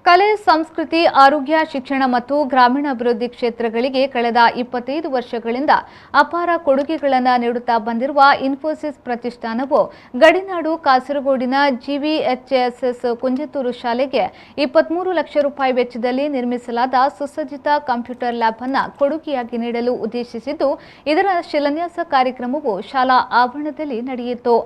ಕಲೆ, ಸಂಸ್ಕೃತಿ, ಆರೋಗ್ಯ, ಶಿಕ್ಷಣ ಮತ್ತು ಗ್ರಾಮೀಣಾಭಿವೃದ್ಧಿ ಕ್ಷೇತ್ರಗಳಿಗೆ ಕಳೆದ 25 ವರ್ಷಗಳಿಂದ ಅಪಾರ ಕೊಡುಗೆಗಳನ್ನು ನೀಡುತ್ತಾ ಬಂದಿರುವ ಇನ್ಫೋಸಿಸ್ ಪ್ರತಿಷ್ಠಾನವು ಗಡಿನಾಡು ಕಾಸರಗೋಡಿನ ಜಿವಿಎಚ್ಎಸ್ಎಸ್ ಕುಂಜತ್ತೂರು ಶಾಲೆಗೆ 23 ಲಕ್ಷ ರೂಪಾಯಿ ವೆಚ್ಚದಲ್ಲಿ ನಿರ್ಮಿಸಲಾದ ಸುಸಜ್ಜಿತ ಕಂಪ್ಯೂಟರ್ ಲ್ಯಾಬ್ ಅನ್ನು ಕೊಡುಗೆಯಾಗಿ ನೀಡಲು ಉದ್ದೇಶಿಸಿದ್ದು, ಇದರ ಶಿಲಾನ್ಯಾಸ ಕಾರ್ಯಕ್ರಮವು ಶಾಲಾ ಆವರಣದಲ್ಲಿ ನಡೆಯಿತು.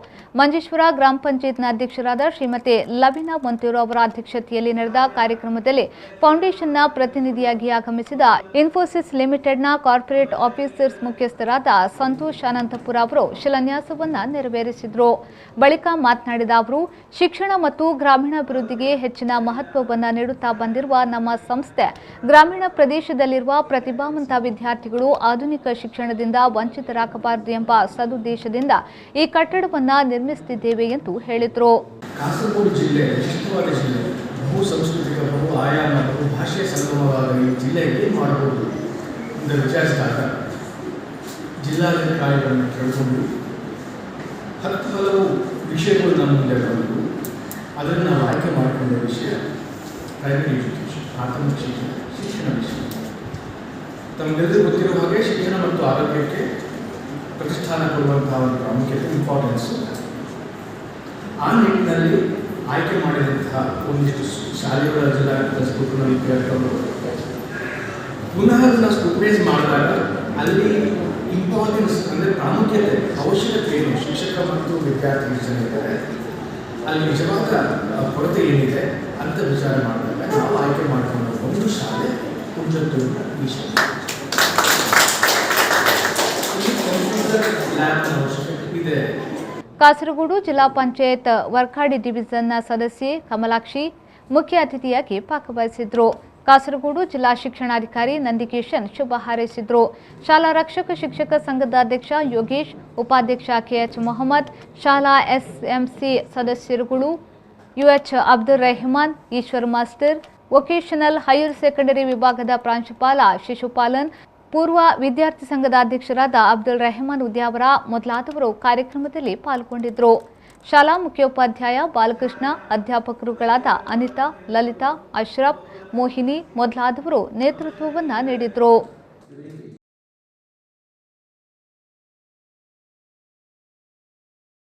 ಮಂಜೇಶ್ವರ ಗ್ರಾಮ ಪಂಚಾಯತ್ನ ಅಧ್ಯಕ್ಷರಾದ ಶ್ರೀಮತಿ ಲವಿನಾ ಮಂತೂರು ಅವರ ಅಧ್ಯಕ್ಷತೆಯಲ್ಲಿ ನಡೆದ ಕಾರ್ಯಕ್ರಮದಲ್ಲಿ ಫೌಂಡೇಶನ್ನ ಪ್ರತಿನಿಧಿಯಾಗಿ ಆಗಮಿಸಿದ ಇನ್ಫೋಸಿಸ್ ಲಿಮಿಟೆಡ್ನ ಕಾರ್ಪೊರೇಟ್ ಆಫೀಸರ್ಸ್ ಮುಖ್ಯಸ್ಥರಾದ ಸಂತೋಷ್ ಅನಂತಪುರ ಅವರು ಶಿಲಾನ್ಯಾಸವನ್ನು ನೆರವೇರಿಸಿದರು. ಬಳಿಕ ಮಾತನಾಡಿದ ಅವರು, ಶಿಕ್ಷಣ ಮತ್ತು ಗ್ರಾಮೀಣಾಭಿವೃದ್ಧಿಗೆ ಹೆಚ್ಚಿನ ಮಹತ್ವವನ್ನು ನೀಡುತ್ತಾ ಬಂದಿರುವ ನಮ್ಮ ಸಂಸ್ಥೆ ಗ್ರಾಮೀಣ ಪ್ರದೇಶದಲ್ಲಿರುವ ಪ್ರತಿಭಾವಂತ ವಿದ್ಯಾರ್ಥಿಗಳು ಆಧುನಿಕ ಶಿಕ್ಷಣದಿಂದ ವಂಚಿತರಾಗಬಾರದು ಎಂಬ ಸದುದ್ದೇಶದಿಂದ ಈ ಕಟ್ಟಡವನ್ನು ನಿರ್ಮಿಸುತ್ತಿದ್ದೇವೆ ಎಂದು ಹೇಳಿದರು. ಸಂಸ್ಕೃತಿಕ ಬಹು ಆಯಾಮ ಬಹು ಭಾಷೆಯ ಸಂಗಮವಾದ ಈ ಜಿಲ್ಲೆಗೆ ಏನು ಮಾಡಬಹುದು ಅಂತ ವಿಚಾರಿಸಿದಾಗ ಜಿಲ್ಲಾಧಿಕಾರಿಗಳನ್ನು ಕೇಳಿಕೊಂಡು ಹಲವು ವಿಷಯಗಳು ನಮ್ಮ ಮುಂದೆ ಬಂದು ಅದನ್ನು ನಾವು ಆಯ್ಕೆ ಮಾಡಿಕೊಂಡ ವಿಷಯ ಪ್ರೈಮರಿ ಎಜುಕೇಷನ್, ಪ್ರಾಥಮಿಕ ಶಿಕ್ಷಣ ವಿಷಯ. ತಮಗೆಲ್ಲರಿಗೂ ಗೊತ್ತಿರುವ ಹಾಗೆ ಶಿಕ್ಷಣ ಮತ್ತು ಆರೋಗ್ಯಕ್ಕೆ ಪ್ರತಿಷ್ಠಾನ ಕೊಡುವಂತಹ ಒಂದು ಪ್ರಾಮುಖ್ಯತೆ, ಇಂಪಾರ್ಟೆನ್ಸು. ಆ ನಿಟ್ಟಿನಲ್ಲಿ ಆಯ್ಕೆ ಮಾಡಿದಂತಹ ಒಂದಿಷ್ಟು ಶಾಲೆಗಳ ಜಿಲ್ಲಾಡಳಿತ ಸ್ಕೂಲ್ನ ವಿದ್ಯಾರ್ಥಿಗಳು ಪುನಃ ಅದನ್ನು ಸ್ಕ್ರೂಟನೈಸ್ ಮಾಡಿದಾಗ ಅಲ್ಲಿ ಇಂಪಾರ್ಟೆನ್ಸ್ ಅಂದರೆ ಪ್ರಾಮುಖ್ಯತೆ, ಅವಶ್ಯಕತೆ ಏನು, ಶಿಕ್ಷಕ ಮತ್ತು ವಿದ್ಯಾರ್ಥಿ ಇದ್ದಾರೆ, ಅಲ್ಲಿ ನಿಜವಾದ ಕೊರತೆ ಏನಿದೆ ಅಂತ ವಿಚಾರ ಮಾಡಿದಾಗ ನಾವು ಆಯ್ಕೆ ಮಾಡಿಕೊಂಡ ಒಂದು ಶಾಲೆ ಕುಂಜತ್ತೂರಿನ ಈ ಶಾಲೆ. ಕಂಪ್ಯೂಟರ್ ಲ್ಯಾಬ್ನ ಅವಶ್ಯಕತೆ ಇದೆ. ಕಾಸರಗೋಡು ಜಿಲ್ಲಾ ಪಂಚಾಯತ್ ವರ್ಕಾಡಿ ಡಿವಿಷನ್ನ ಸದಸ್ಯೆ ಕಮಲಾಕ್ಷಿ ಮುಖ್ಯ ಅತಿಥಿಯಾಗಿ ಭಾಗವಹಿಸಿದ್ರು. ಕಾಸರಗೋಡು ಜಿಲ್ಲಾ ಶಿಕ್ಷಣಾಧಿಕಾರಿ ನಂದಿಕೇಶನ್ ಶುಭ ಹಾರೈಸಿದ್ರು. ಶಾಲಾ ರಕ್ಷಕ ಶಿಕ್ಷಕ ಸಂಘದ ಅಧ್ಯಕ್ಷ ಯೋಗೇಶ್, ಉಪಾಧ್ಯಕ್ಷ ಕೆಎಚ್ ಮೊಹಮ್ಮದ್, ಶಾಲಾ ಎಸ್ಎಂಸಿ ಸದಸ್ಯರುಗಳು U H Abdul Rehman, Ishwar master, vocational higher secondary ವಿಭಾಗದ ಪ್ರಾಂಶುಪಾಲ ಶಿಶುಪಾಲನ್, ಪೂರ್ವ ವಿದ್ಯಾರ್ಥಿ ಸಂಘದ ಅಧ್ಯಕ್ಷರಾದ ಅಬ್ದುಲ್ ರೆಹಮಾನ್ ಉದ್ಯಾವರ ಮೊದಲಾದವರು ಕಾರ್ಯಕ್ರಮದಲ್ಲಿ ಪಾಲ್ಗೊಂಡಿದ್ದರು. ಶಾಲಾ ಮುಖ್ಯೋಪಾಧ್ಯಾಯ ಬಾಲಕೃಷ್ಣ, ಅಧ್ಯಾಪಕರುಗಳಾದ ಅನಿತಾ, ಲಲಿತಾ, ಅಶ್ರಫ್, ಮೋಹಿನಿ ಮೊದಲಾದವರು ನೇತೃತ್ವವನ್ನು ನೀಡಿದರು.